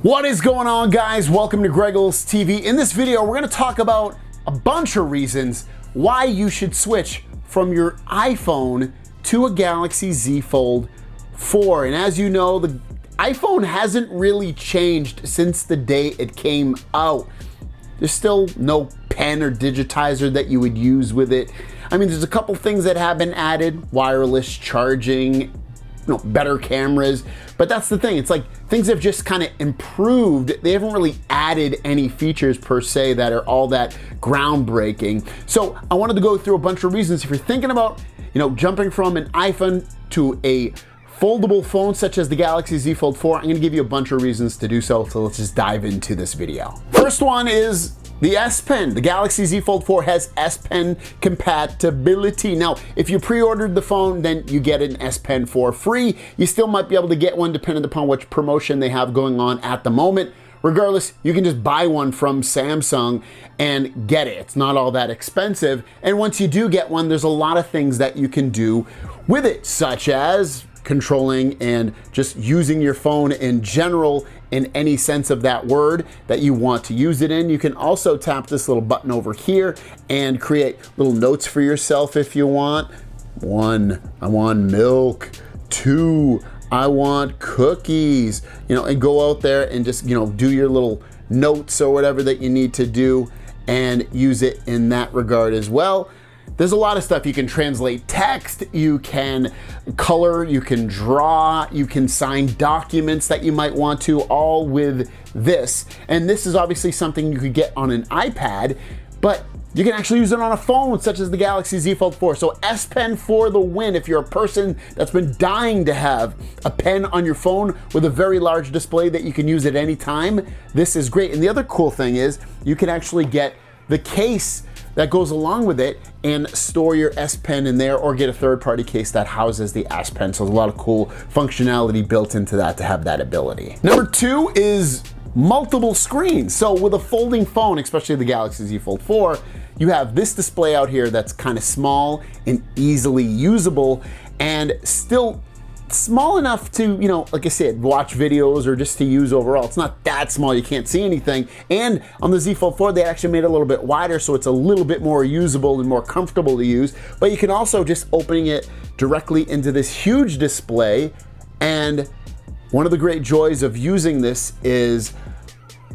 What is going on, guys? Welcome to Greggles TV. In this video, we're going to talk about a bunch of reasons why you should switch from your iPhone to a Galaxy Z Fold 4. And as you know, the iPhone hasn't really changed since the day it came out. There's still no pen or digitizer that you would use with it. I mean, there's a couple things that have been added, wireless charging, better cameras, but that's the thing. It's like things have just kind of improved. They haven't really added any features per se that are all that groundbreaking. So I wanted to go through a bunch of reasons. If you're thinking about, jumping from an iPhone to a foldable phone such as the Galaxy Z Fold 4, I'm gonna give you a bunch of reasons to do so. So let's just dive into this video. First one is the S Pen. The Galaxy Z Fold 4 has S Pen compatibility. Now, if you pre-ordered the phone, then you get an S Pen for free. You still might be able to get one depending upon which promotion they have going on at the moment. Regardless, you can just buy one from Samsung and get it. It's not all that expensive. And once you do get one, there's a lot of things that you can do with it, such as controlling and just using your phone in general in any sense of that word that you want to use it in. You can also tap this little button over here and create little notes for yourself if you want. 1, I want milk. 2, I want cookies. And go out there and just, do your little notes or whatever that you need to do and use it in that regard as well. There's a lot of stuff. You can translate text, you can color, you can draw, you can sign documents that you might want to, all with this. And this is obviously something you could get on an iPad, but you can actually use it on a phone such as the Galaxy Z Fold 4. So S Pen for the win. If you're a person that's been dying to have a pen on your phone with a very large display that you can use at any time, this is great. And the other cool thing is you can actually get the case that goes along with it and store your S Pen in there, or get a third-party case that houses the S Pen. So there's a lot of cool functionality built into that to have that ability. Number 2 is multiple screens. So with a folding phone, especially the Galaxy Z Fold 4, you have this display out here that's kind of small and easily usable, and still small enough to, like I said, watch videos or just to use overall. It's not that small, you can't see anything. And on the Z Fold 4, they actually made it a little bit wider, so it's a little bit more usable and more comfortable to use. But you can also just opening it directly into this huge display. And one of the great joys of using this is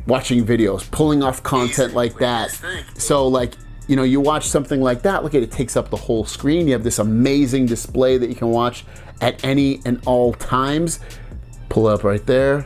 watching videos, pulling off content like that. So like, you watch something like that, look at it, takes up the whole screen. You have this amazing display that you can watch at any and all times. Pull up right there.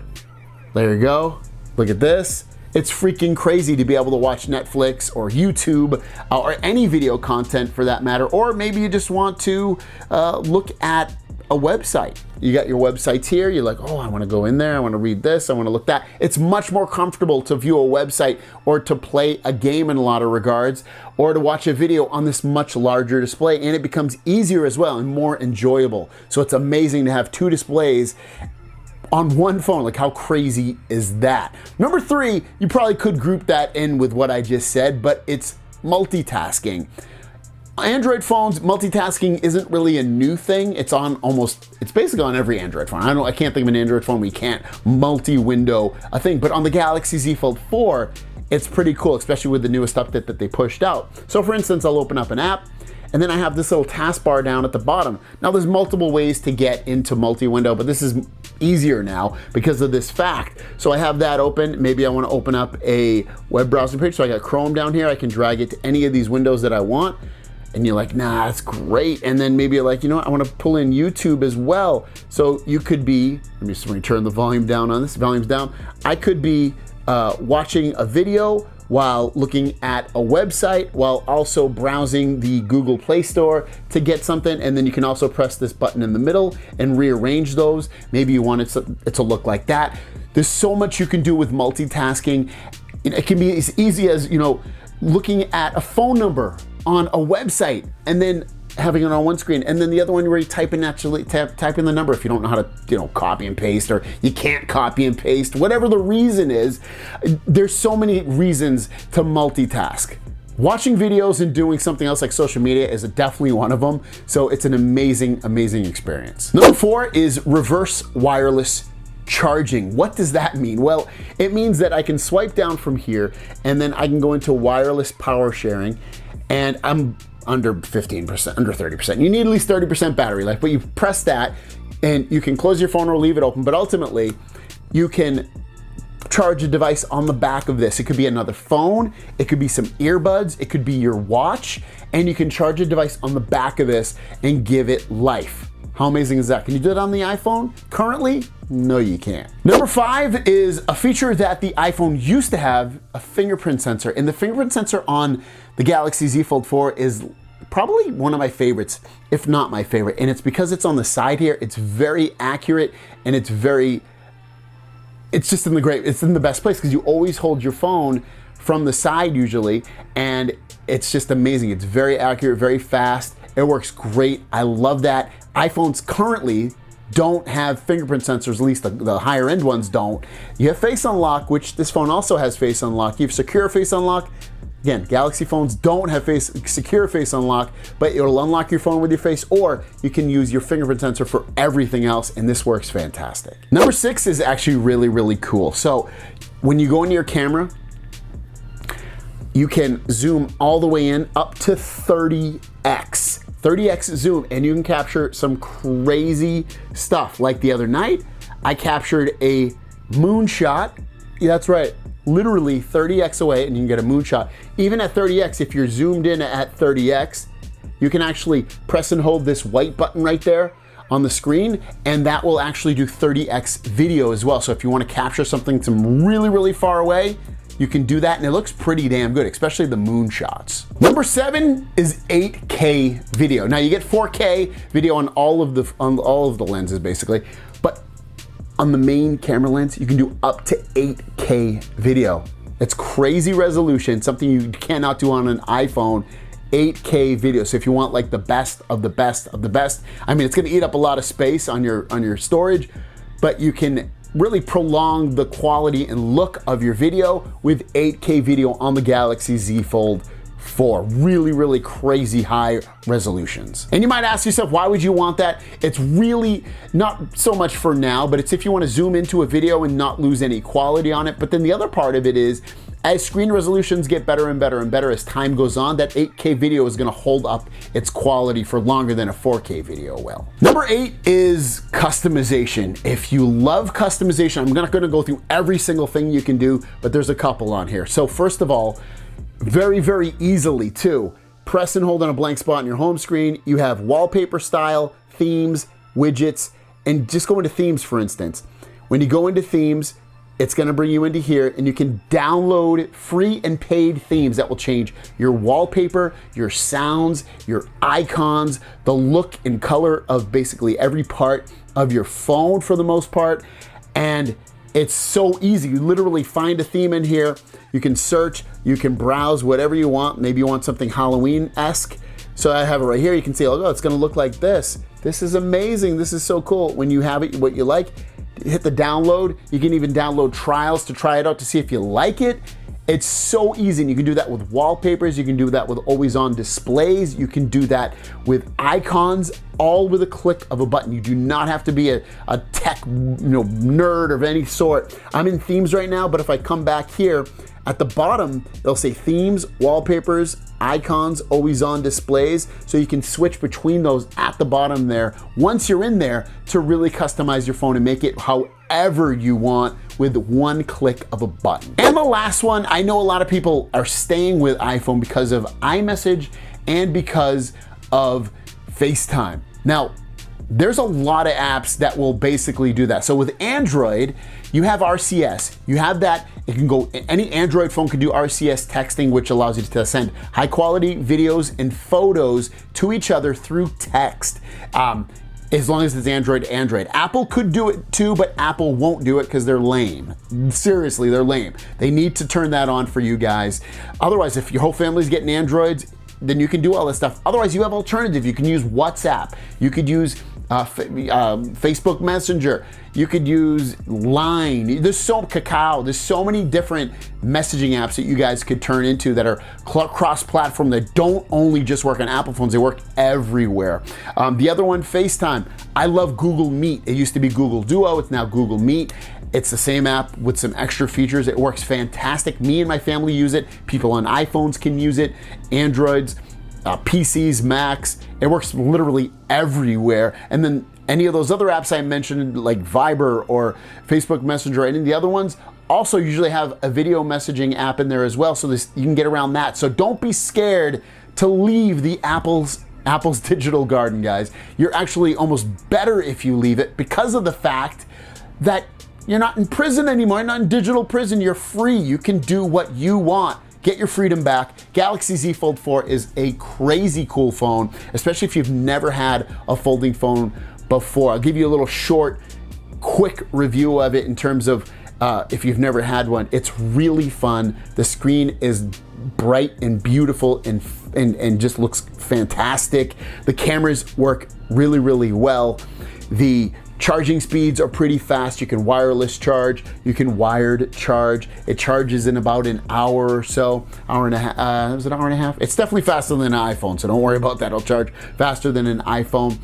There you go. Look at this. It's freaking crazy to be able to watch Netflix or YouTube or any video content for that matter. Or maybe you just want to look at a website. You got your websites here. You're like, oh, I want to go in there. I want to read this. I want to look that. It's much more comfortable to view a website or to play a game in a lot of regards, or to watch a video on this much larger display. And it becomes easier as well and more enjoyable. So it's amazing to have 2 displays on one phone. Like, how crazy is that? Number 3, you probably could group that in with what I just said, but it's multitasking. Android phones, multitasking isn't really a new thing. It's basically on every Android phone. I can't think of an Android phone we can't multi-window a thing, but on the Galaxy Z Fold 4, it's pretty cool, especially with the newest update that they pushed out. So for instance, I'll open up an app, and then I have this little taskbar down at the bottom. Now there's multiple ways to get into multi-window, but this is easier now because of this fact. So I have that open. Maybe I want to open up a web browsing page. So I got Chrome down here. I can drag it to any of these windows that I want. And you're like, nah, that's great. And then maybe you're like, I want to pull in YouTube as well. So you could be, let me just turn the volume down on this, volume's down. I could be watching a video while looking at a website, while also browsing the Google Play Store to get something. And then you can also press this button in the middle and rearrange those. Maybe you want it to look like that. There's so much you can do with multitasking. It can be as easy as, looking at a phone number on a website and then having it on one screen, and then the other one where you type in the number if you don't know how to copy and paste, or you can't copy and paste, whatever the reason is. There's so many reasons to multitask. Watching videos and doing something else like social media is definitely one of them. So it's an amazing, amazing experience. Number 4 is reverse wireless charging. What does that mean? Well, it means that I can swipe down from here and then I can go into wireless power sharing, and I'm under 15%, under 30%. You need at least 30% battery life, but you press that and you can close your phone or leave it open, but ultimately you can charge a device on the back of this. It could be another phone, it could be some earbuds, it could be your watch, and you can charge a device on the back of this and give it life. How amazing is that? Can you do that on the iPhone? Currently, no you can't. Number 5 is a feature that the iPhone used to have, a fingerprint sensor. And the fingerprint sensor on the Galaxy Z Fold 4 is probably one of my favorites, if not my favorite. And it's because it's on the side here, it's very accurate, and it's just in the best place, because you always hold your phone from the side usually, and it's just amazing. It's very accurate, very fast. It works great. I love that. iPhones currently don't have fingerprint sensors, at least the higher end ones don't. You have Face Unlock, which this phone also has Face Unlock. You have Secure Face Unlock. Again, Galaxy phones don't have Secure Face Unlock, but it'll unlock your phone with your face, or you can use your fingerprint sensor for everything else, and this works fantastic. Number 6 is actually really, really cool. So when you go into your camera, you can zoom all the way in up to 30x. 30x zoom, and you can capture some crazy stuff. Like the other night, I captured a moonshot. Yeah, that's right, literally 30x away, and you can get a moonshot. Even at 30x, if you're zoomed in at 30x, you can actually press and hold this white button right there on the screen, and that will actually do 30x video as well. So if you want to capture something from really, really far away, you can do that, and it looks pretty damn good, especially the moonshots. Number 7 is 8K video. Now you get 4K video on all of the lenses basically, but on the main camera lens, you can do up to 8K video. It's crazy resolution, something you cannot do on an iPhone. 8K video. So if you want like the best of the best of the best, I mean, it's gonna eat up a lot of space on your storage, but you can really prolong the quality and look of your video with 8K video on the Galaxy Z Fold 4. Really, really crazy high resolutions. And you might ask yourself, why would you want that? It's really not so much for now, but it's if you want to zoom into a video and not lose any quality on it. But then the other part of it is, as screen resolutions get better and better and better as time goes on, that 8K video is gonna hold up its quality for longer than a 4K video will. Number 8 is customization. If you love customization, I'm not gonna go through every single thing you can do, but there's a couple on here. So first of all, very, very easily too, press and hold on a blank spot on your home screen. You have wallpaper style, themes, widgets, and just go into themes, for instance. When you go into themes, it's gonna bring you into here, and you can download free and paid themes that will change your wallpaper, your sounds, your icons, the look and color of basically every part of your phone for the most part. And it's so easy. You literally find a theme in here, you can search, you can browse whatever you want. Maybe you want something Halloween-esque. So I have it right here. You can see, oh, it's gonna look like this. This is amazing, this is so cool. When you have it, what you like, hit the download. You can even download trials to try it out to see if you like it. It's so easy, and you can do that with wallpapers, you can do that with always on displays, you can do that with icons, all with a click of a button. You do not have to be a tech nerd of any sort. I'm in themes right now, but if I come back here, at the bottom, they'll say themes, wallpapers, icons, always on displays, so you can switch between those at the bottom there once you're in there to really customize your phone and make it however you want with one click of a button. And the last one, I know a lot of people are staying with iPhone because of iMessage and because of FaceTime. Now, there's a lot of apps that will basically do that. So with Android, you have RCS. You have that, it can go, any Android phone can do RCS texting, which allows you to send high quality videos and photos to each other through text. As long as it's Android. Apple could do it too, but Apple won't do it because they're lame. Seriously, they're lame. They need to turn that on for you guys. Otherwise, if your whole family's getting Androids, then you can do all this stuff. Otherwise, you have alternative. You can use WhatsApp. You could use Facebook Messenger. You could use Line. There's so many different messaging apps that you guys could turn into that are cross-platform, that don't only just work on Apple phones, they work everywhere. The other one, FaceTime. I love Google Meet. It used to be Google Duo, it's now Google Meet. It's the same app with some extra features. It works fantastic. Me and my family use it. People on iPhones can use it, Androids, PCs, Macs. It works literally everywhere. And then any of those other apps I mentioned, like Viber or Facebook Messenger, any of the other ones, also usually have a video messaging app in there as well, so you can get around that. So don't be scared to leave the Apple's digital garden, guys. You're actually almost better if you leave it, because of the fact that you're not in prison anymore. You're not in digital prison. You're free. You can do what you want. Get your freedom back. Galaxy Z Fold 4 is a crazy cool phone, especially if you've never had a folding phone before. I'll give you a little short, quick review of it in terms of if you've never had one. It's really fun. The screen is bright and beautiful and just looks fantastic. The cameras work really, really well. The charging speeds are pretty fast. You can wireless charge, you can wired charge. It charges in about an hour or so, hour and a half. Is it an hour and a half? It's definitely faster than an iPhone, so don't worry about that. It'll charge faster than an iPhone.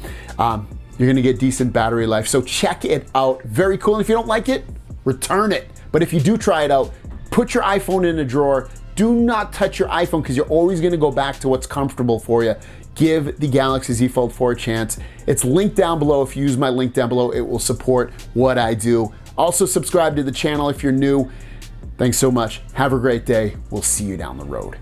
You're gonna get decent battery life, so check it out. Very cool. And if you don't like it, return it. But if you do try it out, put your iPhone in a drawer. Do not touch your iPhone, because you're always gonna go back to what's comfortable for you. Give the Galaxy Z Fold 4 a chance. It's linked down below. If you use my link down below, it will support what I do. Also, subscribe to the channel if you're new. Thanks so much. Have a great day. We'll see you down the road.